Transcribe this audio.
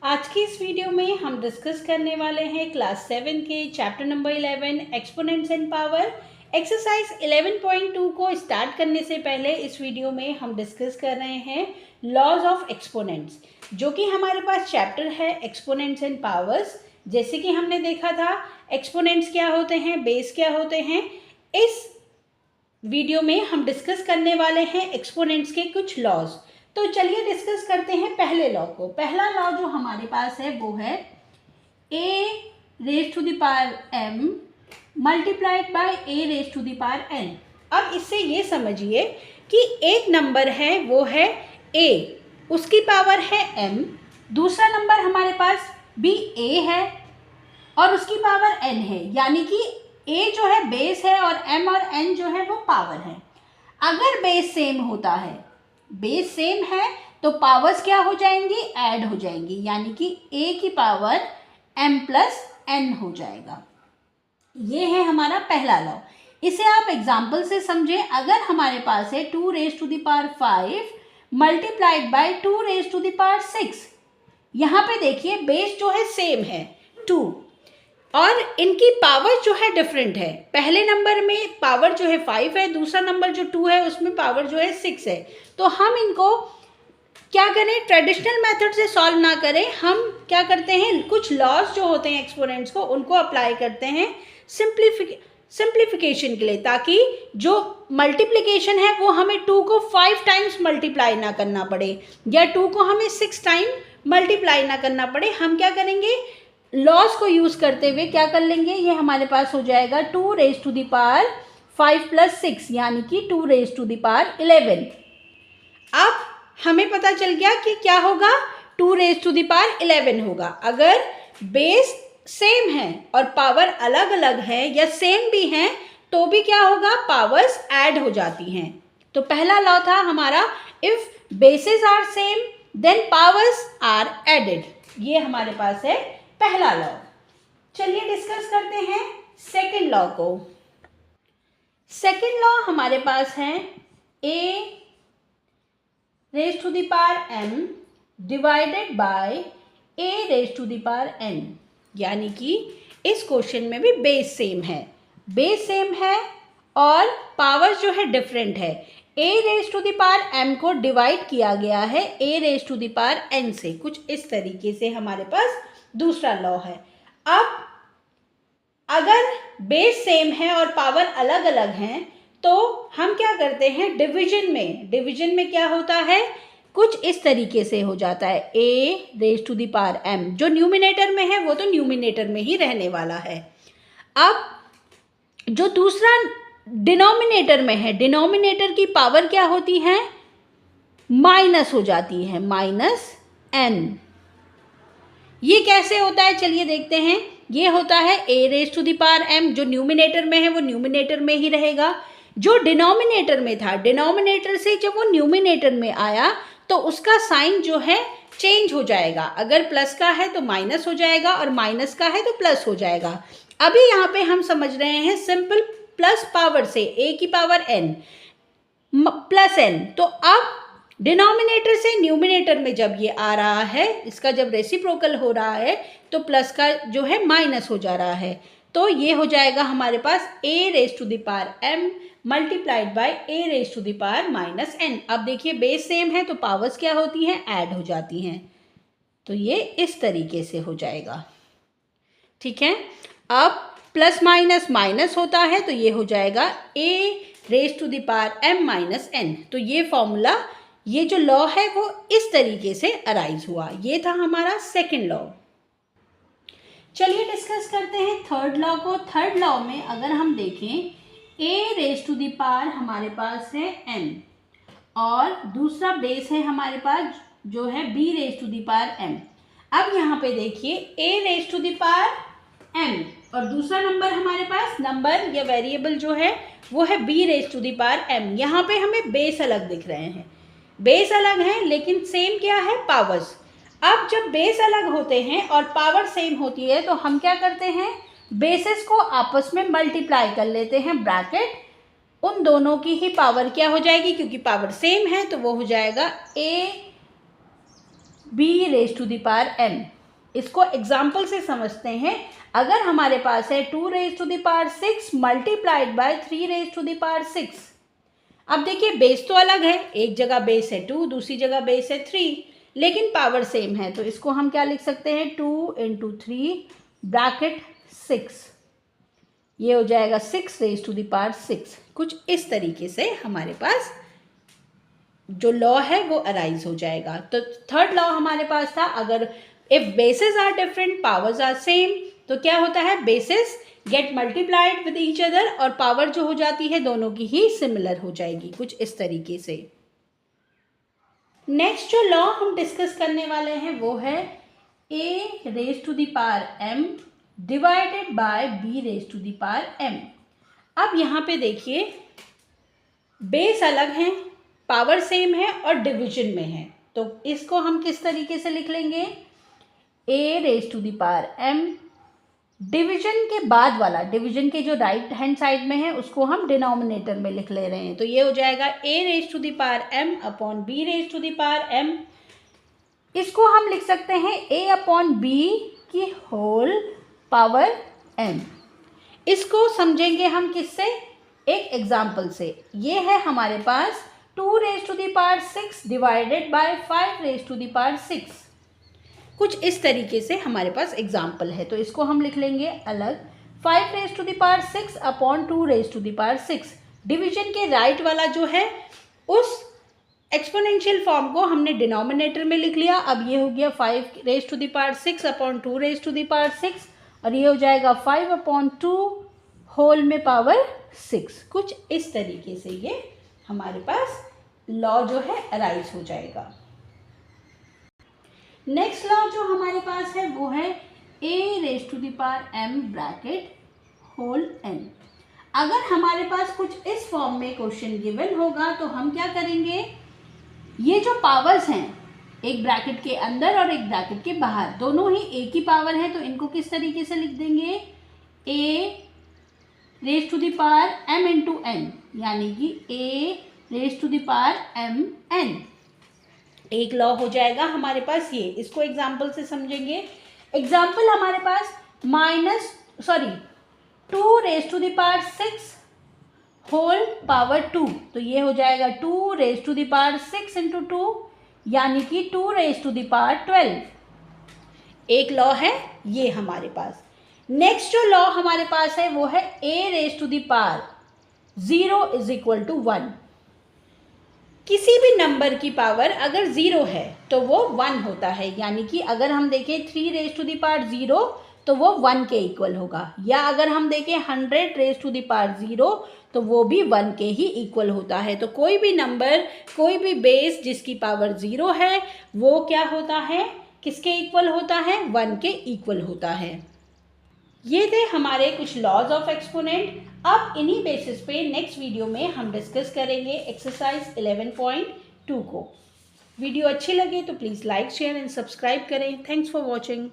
आज की इस वीडियो में हम डिस्कस करने वाले हैं क्लास 7 के chapter number 11 exponents and power. Exercise 11.2 को स्टार्ट करने से पहले इस वीडियो में हम डिस्कस कर रहे हैं लॉज ऑफ एक्सपोनेंट्स, जो कि हमारे पास चैप्टर है एक्सपोनेंट्स एंड पावर्स। जैसे कि हमने देखा था एक्सपोनेंट्स क्या होते हैं, बेस क्या होते हैं। इस वीडियो में हम डिस्कस करने वाले हैं एक्सपोनेंट्स के कुछ लॉज। तो चलिए डिस्कस करते हैं पहले लॉ को। पहला लॉ जो हमारे पास है वो है a raise to the power m multiplied by a raise to the power n। अब इससे ये समझिए कि एक नंबर है वो है a, उसकी पावर है m। दूसरा नंबर हमारे पास भी a है और उसकी पावर n है, यानी कि a जो है बेस है और m और n जो है वो पावर है। अगर बेस सेम होता है, बेस सेम है तो पावर्स क्या हो जाएंगी, ऐड हो जाएंगी, यानी कि a की पावर m प्लस n हो जाएगा। ये है हमारा पहला लॉ। इसे आप एग्जाम्पल से समझें। अगर हमारे पास है 2 raise to the power 5 multiplied by 2 raise to the power 6। यहाँ पे देखिए बेस जो है सेम है 2 और इनकी पावर जो है डिफरेंट है। पहले नंबर में पावर जो है 5 है, दूसरा नंबर जो 2 है उसमें पावर जो है 6 है। तो हम इनको क्या करें, ट्रेडिशनल मेथड से सॉल्व ना करें, हम क्या करते हैं कुछ लॉज जो होते हैं एक्सपोनेंट्स को उनको अप्लाई करते हैं सिंप्लीफिकेशन के लिए, ताकि जो मल्टीप्लिकेशन है वो हमें 2 को 5 टाइम्स मल्टीप्लाई ना करना पड़े या 2 को हमें 6 टाइम मल्टीप्लाई ना करना पड़े। हम क्या करेंगे, लॉस को यूज करते हुए क्या कर लेंगे, ये हमारे पास हो जाएगा 2 raise to the power 5 plus 6, यानी कि 2 रेज टू द पावर 11। अब हमें पता चल गया कि क्या होगा, 2 रेज टू द पावर 11 होगा। अगर बेस सेम है और पावर अलग अलग है या सेम भी हैं तो भी क्या होगा, पावर्स ऐड हो जाती हैं। तो पहला लॉ था हमारा, if bases are same then powers are added. ये हमारे पास है पहला लॉ। चलिए डिस्कस करते हैं सेकंड लॉ को। सेकंड लॉ हमारे पास है a raise to the power m divided by a raise to the power n, यानी कि इस क्वेश्चन में भी बेस सेम है, बेस सेम है और पावर जो है डिफरेंट है। a raise to the power m को डिवाइड किया गया है a raise to the power n से। कुछ इस तरीके से हमारे पास दूसरा लॉ है। अब अगर बेस सेम है और पावर अलग अलग हैं तो हम क्या करते हैं, डिवीजन में क्या होता है, कुछ इस तरीके से हो जाता है a raise to the power m। जो न्यूमिनेटर में है वो तो न्यूमिनेटर में ही रहने वाला है। अब जो दूसरा डिनोमिनेटर में है, डिनोमिनेटर की पावर क्या होती है, माइनस हो जाती है, माइनस n। ये कैसे होता है चलिए देखते हैं। ये होता है a raise to the power m, जो न्यूमिनेटर में है वो न्यूमिनेटर में ही रहेगा। जो डिनोमिनेटर में था, डिनोमिनेटर से जब वो न्यूमिनेटर में आया तो उसका साइन जो है चेंज हो जाएगा। अगर प्लस का है तो माइनस हो जाएगा और माइनस का है तो प्लस हो जाएगा। अभी यहाँ पे हम समझ रहे हैं सिंपल प्लस पावर से a की पावर n प्लस n। तो अब डिनोमिनेटर से न्यूमिनेटर में जब ये आ रहा है, इसका जब रेसिप्रोकल हो रहा है तो प्लस का जो है माइनस हो जा रहा है। तो ये हो जाएगा हमारे पास a raise to the power m multiplied by a raise to the power minus n। अब देखिए बेस सेम है तो पावर्स क्या होती हैं, ऐड हो जाती हैं। तो ये इस तरीके से हो जाएगा, ठीक है। अब प्लस माइनस माइनस होता है तो ये हो जाएगा a raise to the power m minus n। तो ये फॉर्मूला, ये जो लॉ है वो इस तरीके से अराइज हुआ। ये था हमारा सेकंड लॉ। चलिए डिस्कस करते हैं थर्ड लॉ को। थर्ड लॉ में अगर हम देखें, a raise to the power हमारे पास है n और दूसरा बेस है हमारे पास जो है b raise to the power m। अब यहाँ पे देखिए a raise to the power m और दूसरा नंबर हमारे पास, नंबर या वेरिएबल जो है वो है b raise to the power m। यहाँ पे हमें बेस अलग दिख रहे हैं, बेस अलग हैं लेकिन सेम क्या है, पावर्स। अब जब बेस अलग होते हैं और पावर सेम होती है तो हम क्या करते हैं, बेसिस को आपस में मल्टीप्लाई कर लेते हैं, ब्रैकेट उन दोनों की ही पावर क्या हो जाएगी, क्योंकि पावर सेम है तो वो हो जाएगा a b raise to the power m। इसको एग्जाम्पल से समझते हैं। अगर हमारे पास है 2 raise to the power 6 multiplied by 3 raise to the power 6। अब देखिए बेस तो अलग है, एक जगह बेस है 2, दूसरी जगह बेस है 3, लेकिन पावर सेम है। तो इसको हम क्या लिख सकते हैं, 2 × 3 ब्रैकेट 6, ये हो जाएगा 6 रेज टू द पावर 6। कुछ इस तरीके से हमारे पास जो लॉ है वो अराइज हो जाएगा। तो थर्ड लॉ हमारे पास था, अगर if bases are different powers are same, तो क्या होता है, bases get multiplied with each other और पावर जो हो जाती है दोनों की ही सिमिलर हो जाएगी, कुछ इस तरीके से। नेक्स्ट जो लॉ हम डिस्कस करने वाले हैं वो है a raise to the power m divided by b raise to the power m। अब यहाँ पे देखिए बेस अलग हैं, पावर सेम है और डिवीजन में है, तो इसको हम किस तरीके से लिख लेंगे, a raise to the power m, division के बाद वाला, डिवीजन के जो राइट हैंड साइड में है उसको हम डिनोमिनेटर में लिख ले रहे हैं, तो ये हो जाएगा a raise to the power m upon b raise to the power m। इसको हम लिख सकते हैं a अपॉन b की होल पावर m। इसको समझेंगे हम किससे, एक एग्जाम्पल से। ये है हमारे पास 2 raise to the power 6 divided by 5 raise to the power 6। कुछ इस तरीके से हमारे पास एग्जाम्पल है, तो इसको हम लिख लेंगे अलग, 5 raise to the power 6 upon 2 raise to the power 6। Division के राइट वाला जो है उस एक्सपोनेंशियल फॉर्म को हमने डिनोमिनेटर में लिख लिया। अब ये हो गया 5 raise to the power 6 upon 2 raise to the power 6, और ये हो जाएगा 5 अपॉन 2 होल में पावर 6। कुछ इस तरीके से ये हमारे पास लॉ जो है अराइज हो जाएगा। नेक्स्ट लॉ जो हमारे पास है वो है a raise to the power m bracket whole n। अगर हमारे पास कुछ इस फॉर्म में क्वेश्चन गिवन होगा तो हम क्या करेंगे, ये जो पावर्स हैं एक ब्रैकेट के अंदर और एक ब्रैकेट के बाहर, दोनों ही एक ही पावर है, तो इनको किस तरीके से लिख देंगे, a raise to the power m into n, यानी कि a raise to the power m n। एक लॉ हो जाएगा हमारे पास ये। इसको एग्जाम्पल से समझेंगे। एग्जाम्पल हमारे पास 2 raise to the power 6 whole power 2, तो ये हो जाएगा 2 raise to the power 6 into 2, यानी कि 2 रेज टू द पावर 12। एक लॉ है ये हमारे पास। नेक्स्ट जो लॉ हमारे पास है वो है a raise to the power 0 is equal to 1। किसी भी नंबर की पावर अगर 0 है तो वो 1 होता है, यानी कि अगर हम देखें 3 रेज टू द पावर 0 तो वो 1 के इक्वल होगा, या अगर हम देखें 100 रेज टू द पावर 0 तो वो भी 1 के ही इक्वल होता है। तो कोई भी नंबर, कोई भी बेस जिसकी पावर 0 है वो क्या होता है, किसके इक्वल होता है, 1 के इक्वल होता है। ये थे हमारे कुछ लॉज ऑफ एक्सपोनेंट। अब इन्हीं बेसिस पे नेक्स्ट वीडियो में हम डिस्कस करेंगे एक्सरसाइज 11.2 को। वीडियो अच्छी लगे तो please like, share and subscribe करें। Thanks for watching.